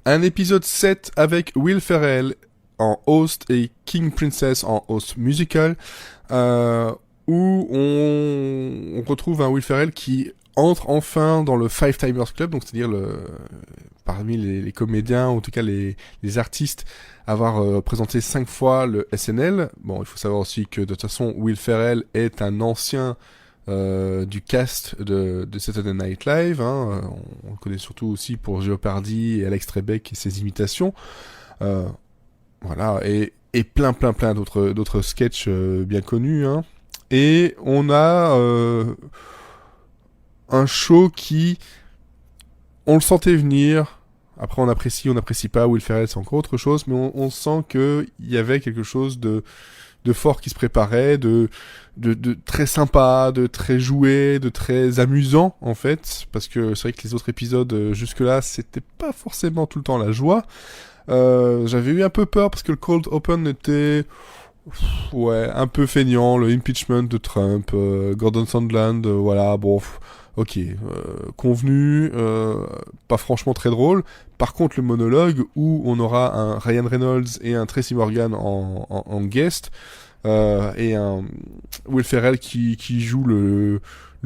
Un épisode 7 avec Will Ferrell en host et King Princess en host musical, où on retrouve un Will Ferrell qui entre enfin dans le Five Timers Club, donc c'est-à-dire parmi les comédiens, ou en tout cas les artistes, avoir présenté 5 fois le SNL. Bon, il faut savoir aussi que de toute façon, Will Ferrell est un ancien du cast de Saturday Night Live. On le connaît surtout aussi pour Jeopardy et Alex Trebek et ses imitations. Voilà, et plein d'autres sketchs bien connus. Et on a un show qui, on le sentait venir. Après, on n'apprécie pas. Will Ferrell, c'est encore autre chose, mais on sent qu'il y avait quelque chose de fort qui se préparait, de très sympa, de très joué, de très amusant, en fait, parce que c'est vrai que les autres épisodes, jusque-là, c'était pas forcément tout le temps la joie. J'avais eu un peu peur, parce que le Cold Open était... Ouais, un peu feignant, le impeachment de Trump, Gordon Sondland, voilà, bon, ok, convenu, pas franchement très drôle. Par contre, le monologue, où on aura un Ryan Reynolds et un Tracy Morgan en guest, et un Will Ferrell qui joue le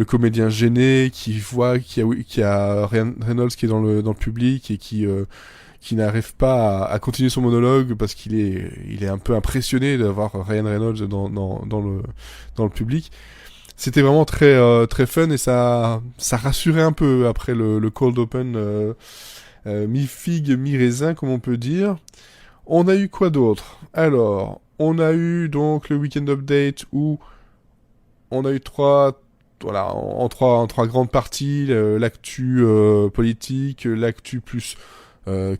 comédien gêné, qui voit qu'il y a Ryan Reynolds qui est dans le public et qui n'arrive pas à continuer son monologue parce qu'il est un peu impressionné d'avoir Ryan Reynolds dans le public. C'était vraiment très fun et ça rassurait un peu après le cold open, mi-figue, mi-raisin, comme on peut dire. On a eu quoi d'autre? Alors, on a eu donc le Weekend Update où on a eu trois grandes parties, l'actu politique, l'actu plus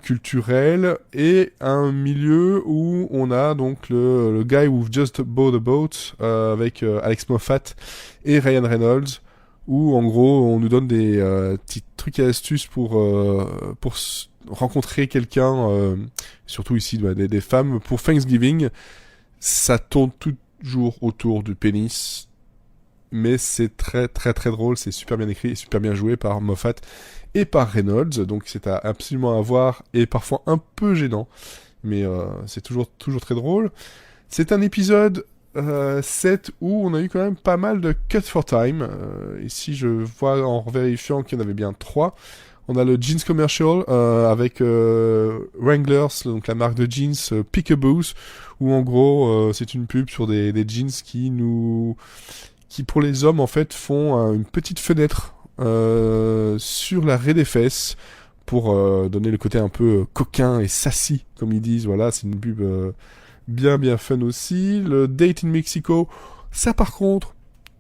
culturel, et un milieu où on a donc le Guy Who Just Bought a Boat avec Alex Moffat et Ryan Reynolds, où en gros on nous donne des petits trucs et astuces pour rencontrer quelqu'un, surtout ici des femmes, pour Thanksgiving. Ça tourne toujours autour du pénis, mais c'est très drôle, c'est super bien écrit et super bien joué par Moffat et par Reynolds, donc c'est absolument à voir, et parfois un peu gênant, mais c'est toujours très drôle. C'est un épisode 7 où on a eu quand même pas mal de cut for time. Ici, je vois en vérifiant qu'il y en avait bien 3. On a le jeans commercial avec Wranglers, donc la marque de jeans Peekaboo, où en gros c'est une pub sur des jeans qui pour les hommes en fait font une petite fenêtre sur l'arrêt des fesses pour donner le côté un peu coquin et sassy, comme ils disent. Voilà, c'est une pub bien fun aussi. Le Date in Mexico, ça par contre,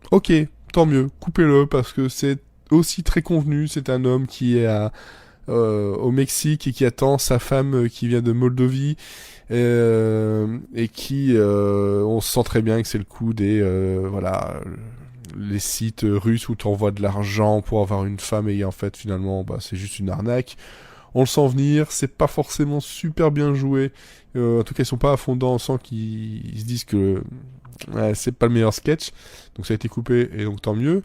ok, tant mieux, coupez-le, parce que c'est aussi très convenu. C'est un homme qui est au Mexique et qui attend sa femme qui vient de Moldovie, et qui, on sent très bien que c'est le coup des les sites russes où tu envoies de l'argent pour avoir une femme, et en fait finalement c'est juste une arnaque. On le sent venir, c'est pas forcément super bien joué, en tout cas ils sont pas à fond dedans, on sent qu'ils se disent que c'est pas le meilleur sketch, donc ça a été coupé et donc tant mieux.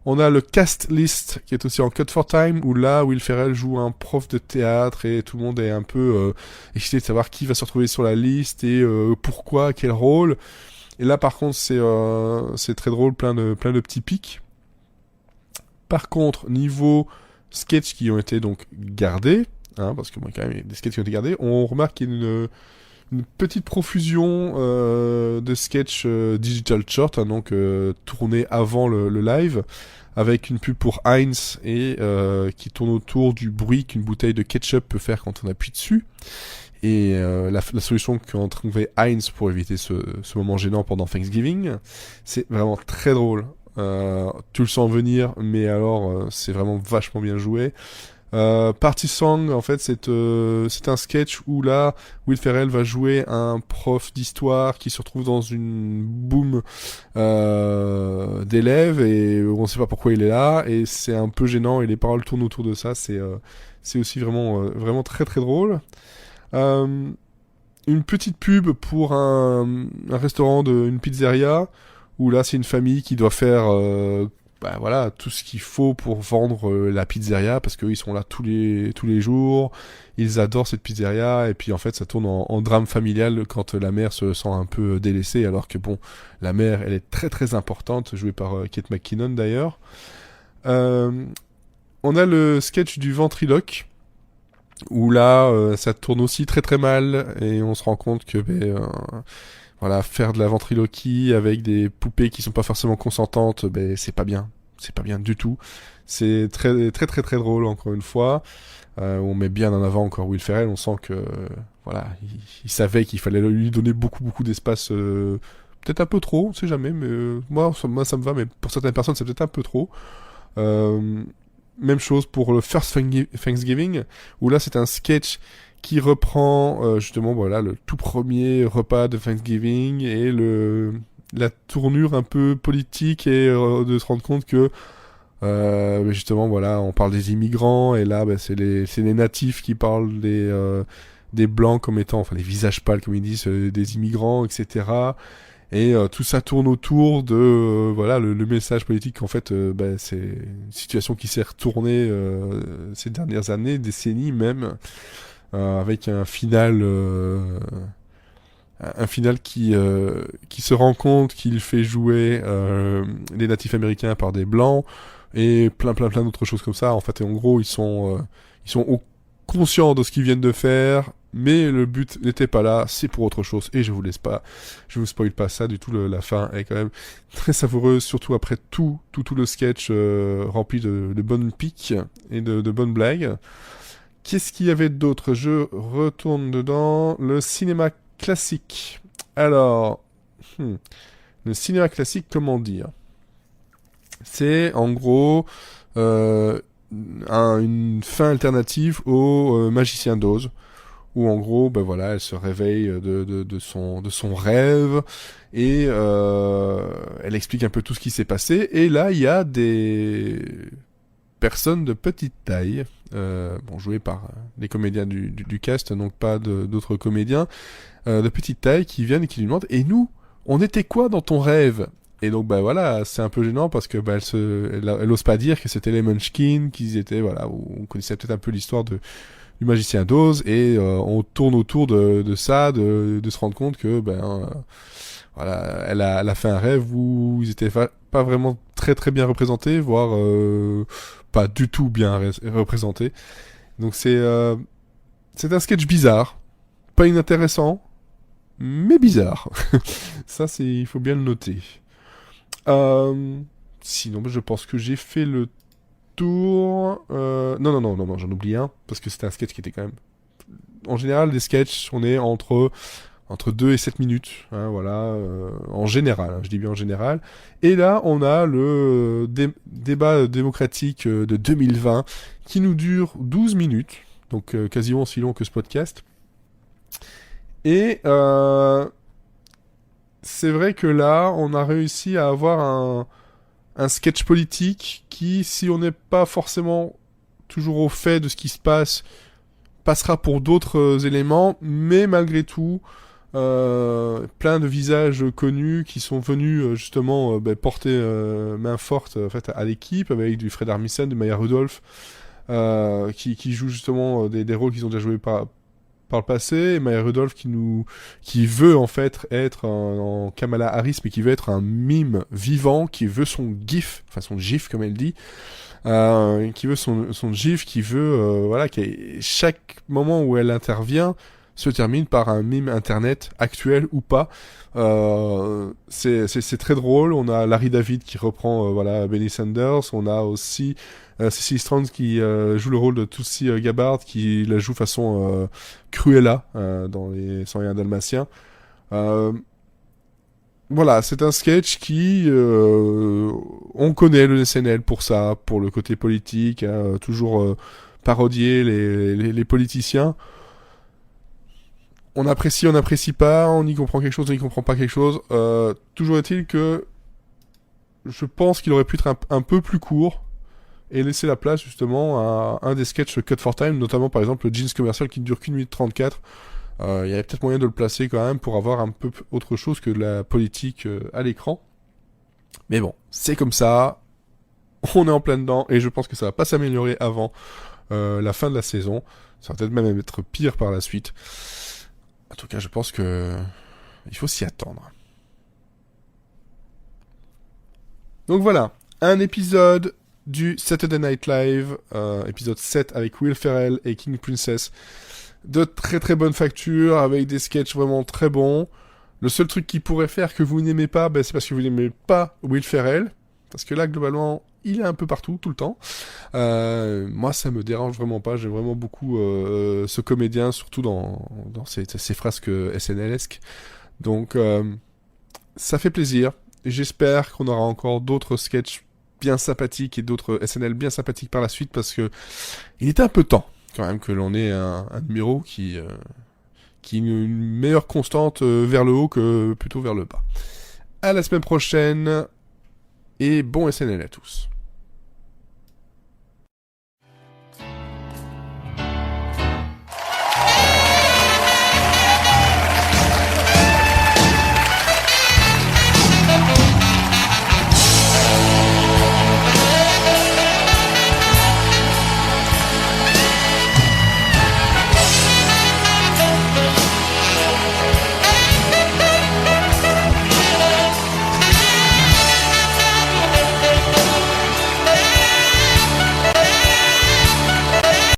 On a le cast list qui est aussi en cut for time, où là Will Ferrell joue un prof de théâtre et tout le monde est un peu excité de savoir qui va se retrouver sur la liste et pourquoi, quel rôle. Et là par contre c'est très drôle, plein de petits pics. Par contre, niveau sketchs qui ont été donc gardés, parce que quand même il y a des sketchs qui ont été gardés, on remarque qu'il y a une petite profusion de sketchs digital short, donc tournés avant le live, avec une pub pour Heinz et qui tourne autour du bruit qu'une bouteille de ketchup peut faire quand on appuie dessus. Et la solution qu'ont trouvé Heinz pour éviter ce moment gênant pendant Thanksgiving, c'est vraiment très drôle. Tu le sens venir, mais alors c'est vraiment vachement bien joué. Party Song, en fait, c'est un sketch où là, Will Ferrell va jouer un prof d'histoire qui se retrouve dans une boom d'élèves, et on ne sait pas pourquoi il est là, et c'est un peu gênant, et les paroles tournent autour de ça. C'est aussi vraiment très drôle. Une petite pub pour un restaurant, une pizzeria, où là c'est une famille qui doit faire bah voilà, tout ce qu'il faut pour vendre la pizzeria, parce qu'eux, ils sont là tous les jours, ils adorent cette pizzeria, et puis en fait, ça tourne en drame familial quand la mère se sent un peu délaissée, alors que bon, la mère, elle est très très importante, jouée par Kate McKinnon d'ailleurs. Euh, on a le sketch du ventriloque, où là, ça tourne aussi très très mal, et on se rend compte que voilà, faire de la ventriloquie avec des poupées qui sont pas forcément consentantes, c'est pas bien. C'est pas bien du tout. C'est très très très très drôle, encore une fois. On met bien en avant encore Will Ferrell. On sent que voilà, il savait qu'il fallait lui donner beaucoup beaucoup d'espace. Peut-être un peu trop, on sait jamais. Mais moi ça me va. Mais pour certaines personnes, c'est peut-être un peu trop. Euh, Même chose pour le First Thanksgiving, où là c'est un sketch qui reprend justement voilà le tout premier repas de Thanksgiving et la tournure un peu politique et de se rendre compte que justement voilà on parle des immigrants et là c'est les natifs qui parlent des blancs comme étant enfin les visages pâles comme ils disent des immigrants, etc. Et tout ça tourne autour de voilà le message politique qu'en fait c'est une situation qui s'est retournée ces dernières années, décennies même, avec un final qui se rend compte qu'il fait jouer les natifs américains par des blancs et plein d'autres choses comme ça. En fait, et en gros, ils sont conscients de ce qu'ils viennent de faire, mais le but n'était pas là, c'est pour autre chose. Et je vous spoil pas ça du tout. La fin est quand même très savoureuse, surtout après tout le sketch rempli de bonnes piques et de bonnes blagues. Qu'est-ce qu'il y avait d'autre? Je retourne dedans. Le cinéma classique. Alors, le cinéma classique, comment dire? C'est en gros une fin alternative au Magicien d'Oz, où en gros, ben voilà, elle se réveille de son rêve et elle explique un peu tout ce qui s'est passé. Et là, il y a des personnes de petite taille, jouées par les comédiens du cast, donc pas d'autres comédiens, de petite taille qui viennent et qui lui demandent et nous, on était quoi dans ton rêve? Et donc bah voilà, c'est un peu gênant parce que elle ose pas dire que c'était les Munchkins, qu'ils étaient voilà, on connaissait peut-être un peu l'histoire du magicien d'Oz et on tourne autour de ça, de se rendre compte que voilà, elle a fait un rêve où ils étaient pas vraiment très très bien représentés, voire pas du tout bien représentés. Donc c'est un sketch bizarre, pas inintéressant, mais bizarre. Ça il faut bien le noter. Sinon, je pense que j'ai fait le tour. Non, j'en oublie un parce que c'était un sketch qui était quand même. En général, les sketchs, on est entre 2 et 7 minutes, hein, voilà, en général, hein, je dis bien en général. Et là, on a le débat démocratique de 2020 qui nous dure 12 minutes, donc quasiment aussi long que ce podcast. Et c'est vrai que là, on a réussi à avoir un sketch politique qui, si on n'est pas forcément toujours au fait de ce qui se passe, passera pour d'autres éléments, mais malgré tout, plein de visages connus qui sont venus justement porter main forte en fait, à l'équipe, avec du Fred Armisen, de Maya Rudolph, qui jouent justement des rôles qu'ils ont déjà joués par le passé, et Maya Rudolph qui veut en fait être en Kamala Harris, mais qui veut être un mime vivant, qui veut son gif comme elle dit, qui veut son gif, qui veut voilà, que chaque moment où elle intervient se termine par un mime internet actuel ou pas. C'est très drôle. On a Larry David qui reprend voilà Benny Sanders. On a aussi Cecily Strong qui joue le rôle de Tulsi Gabbard, qui la joue façon Cruella dans les 101 Dalmatiens. Voilà, c'est un sketch qui on connaît le SNL pour ça, pour le côté politique, hein, toujours parodier les politiciens. On apprécie, on n'apprécie pas, on y comprend quelque chose, on y comprend pas quelque chose. Toujours est-il que je pense qu'il aurait pu être un peu plus court et laisser la place justement à un des sketchs Cut for Time, notamment par exemple le jeans commercial qui ne dure qu'une minute 34. Il y avait peut-être moyen de le placer quand même pour avoir un peu autre chose que de la politique à l'écran. Mais bon, c'est comme ça. on est en plein dedans, et je pense que ça va pas s'améliorer avant la fin de la saison. Ça va peut-être même être pire par la suite. En tout cas, je pense que il faut s'y attendre. Donc voilà, un épisode du Saturday Night Live, épisode 7 avec Will Ferrell et King Princess, de très très bonne facture, avec des sketchs vraiment très bons. Le seul truc qui pourrait faire que vous n'aimez pas, c'est parce que vous n'aimez pas Will Ferrell, parce que là, globalement, il est un peu partout, tout le temps. Moi, ça me dérange vraiment pas, j'aime vraiment beaucoup ce comédien, surtout dans ses frasques SNL-esques. Donc, ça fait plaisir. J'espère qu'on aura encore d'autres sketchs bien sympathiques et d'autres SNL bien sympathiques par la suite, parce que il était un peu temps quand même que l'on ait un numéro qui est une meilleure constante vers le haut que plutôt vers le bas. À la semaine prochaine et bon SNL à tous.